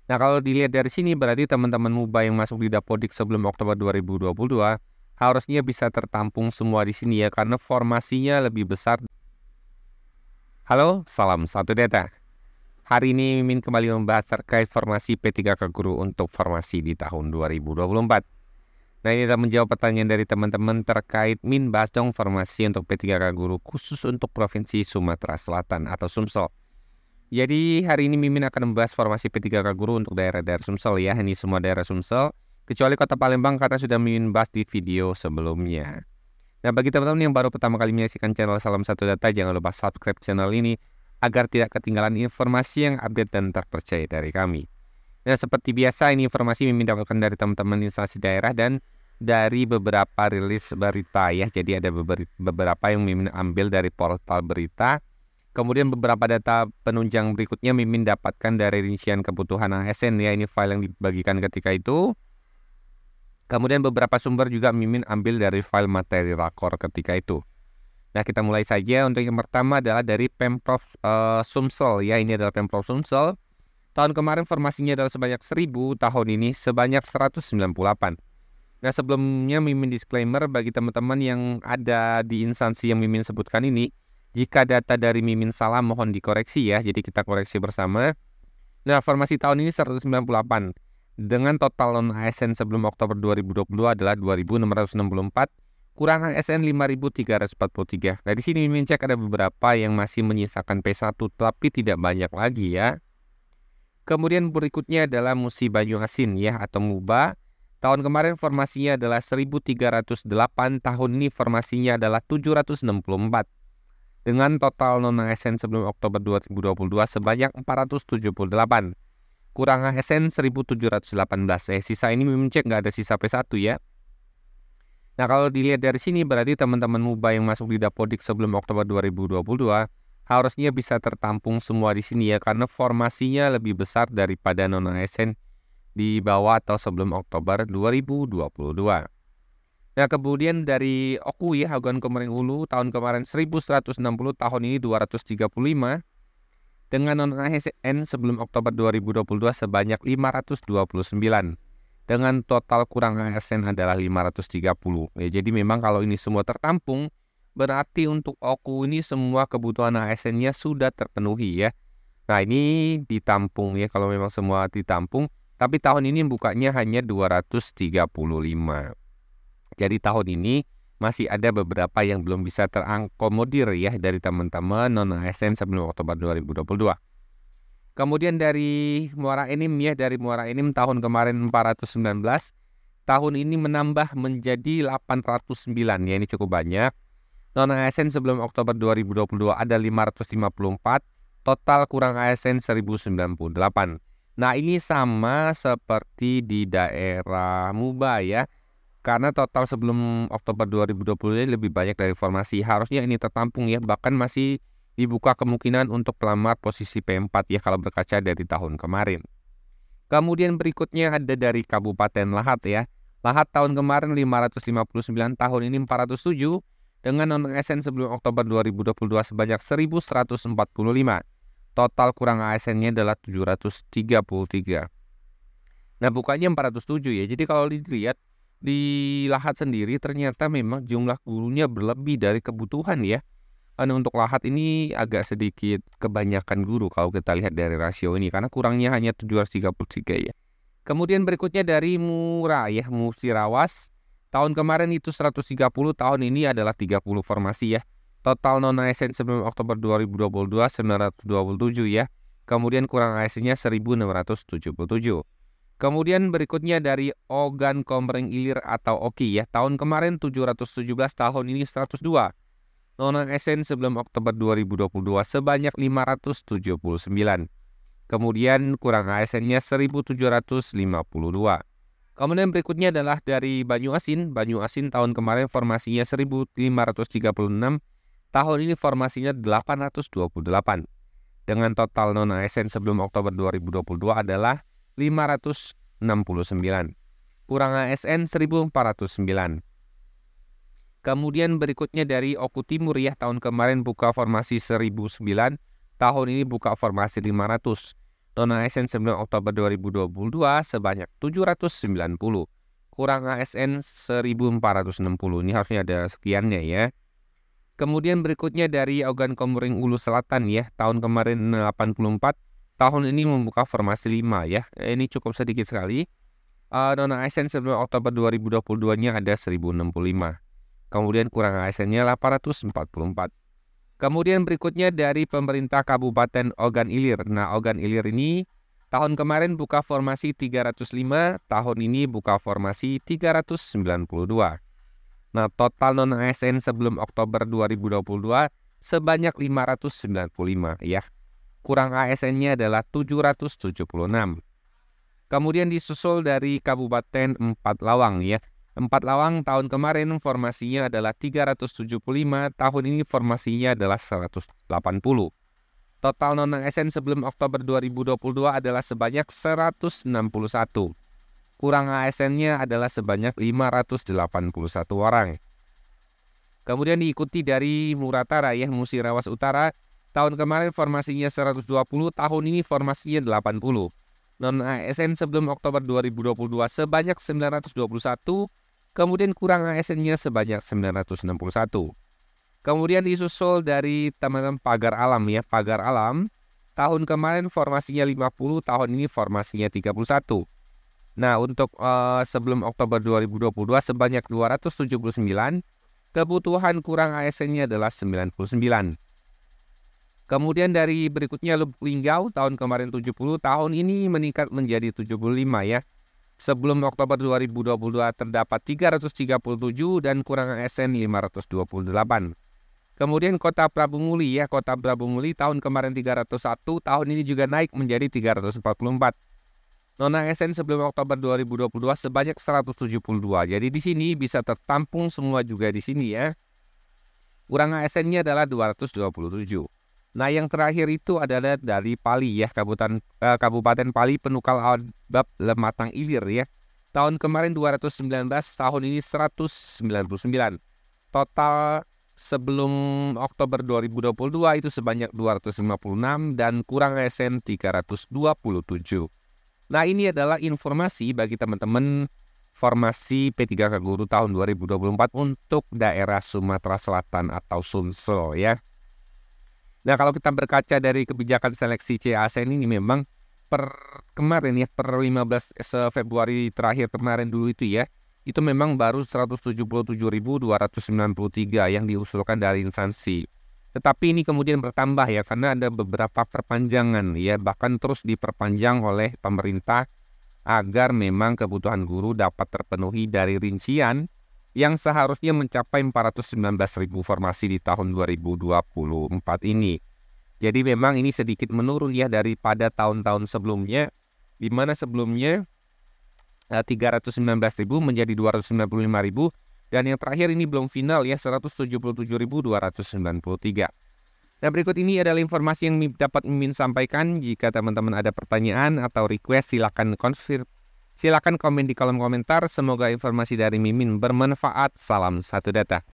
Nah, kalau dilihat dari sini berarti teman-teman MUBA yang masuk di Dapodik sebelum Oktober 2022 harusnya bisa tertampung semua di sini ya, karena formasinya lebih besar. Halo, salam satu data. Hari ini Mimin kembali membahas terkait formasi P3K Guru untuk formasi di tahun 2024. Nah, ini adalah menjawab pertanyaan dari teman-teman terkait Min bahas dong formasi untuk P3K Guru khusus untuk Provinsi Sumatera Selatan atau Sumsel. Jadi hari ini Mimin akan membahas formasi P3K Guru untuk daerah-daerah Sumsel ya. Ini semua daerah Sumsel, kecuali Kota Palembang karena sudah Mimin bahas di video sebelumnya. Nah, bagi teman-teman yang baru pertama kali menyaksikan channel Salam Satu Data, jangan lupa subscribe channel ini agar tidak ketinggalan informasi yang update dan terpercaya dari kami. Nah, seperti biasa ini informasi Mimin dapatkan dari teman-teman instansi daerah dan dari beberapa rilis berita ya. Jadi ada beberapa yang Mimin ambil dari portal berita. Kemudian beberapa data penunjang berikutnya Mimin dapatkan dari rincian kebutuhan ASN ya. Ini file yang dibagikan ketika itu. Kemudian beberapa sumber juga Mimin ambil dari file materi rakor ketika itu. Nah, kita mulai saja. Untuk yang pertama adalah dari Pemprov Sumsel ya. Ini adalah Pemprov Sumsel. Tahun kemarin formasinya adalah sebanyak 1000, tahun ini sebanyak 198. Nah, sebelumnya Mimin disclaimer bagi teman-teman yang ada di instansi yang Mimin sebutkan ini, jika data dari Mimin salah mohon dikoreksi ya, jadi kita koreksi bersama. Nah, formasi tahun ini 198, dengan total non-ASN sebelum Oktober 2022 adalah 2.664, kurang ASN 5.343. Nah, di sini Mimin cek ada beberapa yang masih menyisakan P1, tapi tidak banyak lagi ya. Kemudian berikutnya adalah Musi Banyuasin ya atau MUBA. Tahun kemarin formasinya adalah 1.308, tahun ini formasinya adalah 764. Dengan total non-ASN sebelum Oktober 2022 sebanyak 478. Kurang ASN 1.718. Sisa ini Mimin cek nggak ada sisa P1 ya. Nah, kalau dilihat dari sini berarti teman-teman MUBA yang masuk di Dapodik sebelum Oktober 2022 harusnya bisa tertampung semua di sini ya, karena formasinya lebih besar daripada non-ASN di bawah atau sebelum Oktober 2022. Nah, kemudian dari OKU ya, Aguan Komering Ulu, tahun kemarin 1.160, tahun ini 235. Dengan non-ASN sebelum Oktober 2022 sebanyak 529. Dengan total kurang ASN adalah 530. Ya, jadi memang kalau ini semua tertampung, berarti untuk OKU ini semua kebutuhan ASN-nya sudah terpenuhi ya. Nah, ini ditampung ya kalau memang semua ditampung. Tapi tahun ini bukanya hanya 235. Jadi tahun ini masih ada beberapa yang belum bisa terakomodir ya dari teman-teman non-ASN sebelum Oktober 2022. Kemudian dari Muara Enim ya, dari Muara Enim tahun kemarin 419, tahun ini menambah menjadi 809 ya, ini cukup banyak. Non-ASN sebelum Oktober 2022 ada 554, total kurang ASN 1098. Nah, ini sama seperti di daerah MUBA ya, karena total sebelum Oktober 2020 ini lebih banyak dari formasi. Harusnya ini tertampung ya, bahkan masih dibuka kemungkinan untuk pelamar posisi P4 ya kalau berkaca dari tahun kemarin. Kemudian berikutnya ada dari Kabupaten Lahat ya. Lahat tahun kemarin 559, tahun ini 407. Dengan non-ASN sebelum Oktober 2022 sebanyak 1.145. Total kurang ASN-nya adalah 733. Nah, bukanya 407 ya. Jadi kalau dilihat di Lahat sendiri ternyata memang jumlah gurunya berlebih dari kebutuhan ya. Untuk Lahat ini agak sedikit kebanyakan guru kalau kita lihat dari rasio ini, karena kurangnya hanya 733 ya. Kemudian berikutnya dari Mura ya, Musirawas. Tahun kemarin itu 130, tahun ini adalah 30 formasi ya. Total non-ASN sebelum Oktober 2022 927 ya. Kemudian kurang ASN-nya 1677. Kemudian berikutnya dari Ogan Komering Ilir atau OKI ya. Tahun kemarin 717, tahun ini 102. Non-ASN sebelum Oktober 2022 sebanyak 579. Kemudian kurang ASN-nya 1752. Kemudian berikutnya adalah dari Banyuasin. Banyuasin tahun kemarin formasinya 1536. Tahun ini formasinya 828. Dengan total non-ASN sebelum Oktober 2022 adalah 569. Kurang ASN 1409. Kemudian berikutnya dari Oku Timur ya. Tahun kemarin buka formasi 1009. Tahun ini buka formasi 500. Non ASN sebelum Oktober 2022 sebanyak 790. Kurang ASN 1460. Ini harusnya ada sekiannya ya. Kemudian berikutnya dari Ogan Komering Ulu Selatan ya. Tahun kemarin 84, tahun ini membuka formasi 5 ya. Ini cukup sedikit sekali. Non ASN sebelum Oktober 2022-nya ada 1065. Kemudian kurang ASN-nya 844. Kemudian berikutnya dari pemerintah Kabupaten Ogan Ilir. Nah, Ogan Ilir ini tahun kemarin buka formasi 305, tahun ini buka formasi 392. Nah, total non ASN sebelum Oktober 2022 sebanyak 595 ya. Kurang ASN-nya adalah 776. Kemudian disusul dari Kabupaten Empat Lawang ya. Empat Lawang tahun kemarin formasinya adalah 375, tahun ini formasinya adalah 180. Total non ASN sebelum Oktober 2022 adalah sebanyak 161. Kurang ASN-nya adalah sebanyak 581 orang. Kemudian diikuti dari Muratara ya, Musirawas Utara. Tahun kemarin formasinya 120, tahun ini formasinya 80. Non ASN sebelum Oktober 2022 sebanyak 921. Kemudian kurang ASN-nya sebanyak 961. Kemudian disusul dari teman-teman Pagar Alam ya. Pagar Alam tahun kemarin formasinya 50, tahun ini formasinya 31. Nah, untuk sebelum Oktober 2022 sebanyak 279. Kebutuhan kurang ASN-nya adalah 99. Kemudian dari berikutnya Lubuk Linggau tahun kemarin 70, tahun ini meningkat menjadi 75 ya. Sebelum Oktober 2022 terdapat 337 dan kurang ASN 528. Kemudian Kota Prabu Muli ya, Kota Prabu Muli tahun kemarin 301, tahun ini juga naik menjadi 344. Non ASN sebelum Oktober 2022 sebanyak 172. Jadi di sini bisa tertampung semua juga di sini ya. Kurang ASN-nya adalah 227. Nah, yang terakhir itu adalah dari Pali ya, Kabupaten Pali Penukal Albab Lematang Ilir ya. Tahun kemarin 219, tahun ini 199. Total sebelum Oktober 2022 itu sebanyak 256 dan kurang ASN 327. Nah, ini adalah informasi bagi teman-teman formasi P3K Guru tahun 2024 untuk daerah Sumatera Selatan atau Sumsel ya. Nah, kalau kita berkaca dari kebijakan seleksi CASN ini memang per kemarin ya, per 15 Februari terakhir kemarin dulu itu ya, itu memang baru 177.293 yang diusulkan dari instansi. Tetapi ini kemudian bertambah ya, karena ada beberapa perpanjangan ya, bahkan terus diperpanjang oleh pemerintah agar memang kebutuhan guru dapat terpenuhi dari rincian yang seharusnya mencapai 419.000 formasi di tahun 2024 ini. Jadi memang ini sedikit menurun ya daripada tahun-tahun sebelumnya, di mana sebelumnya 319.000 menjadi 295.000, dan yang terakhir ini belum final ya, 177.293. Nah, berikut ini adalah informasi yang dapat Mimin sampaikan. Jika teman-teman ada pertanyaan atau request, silakan komen di kolom komentar. Semoga informasi dari Mimin bermanfaat. Salam satu data.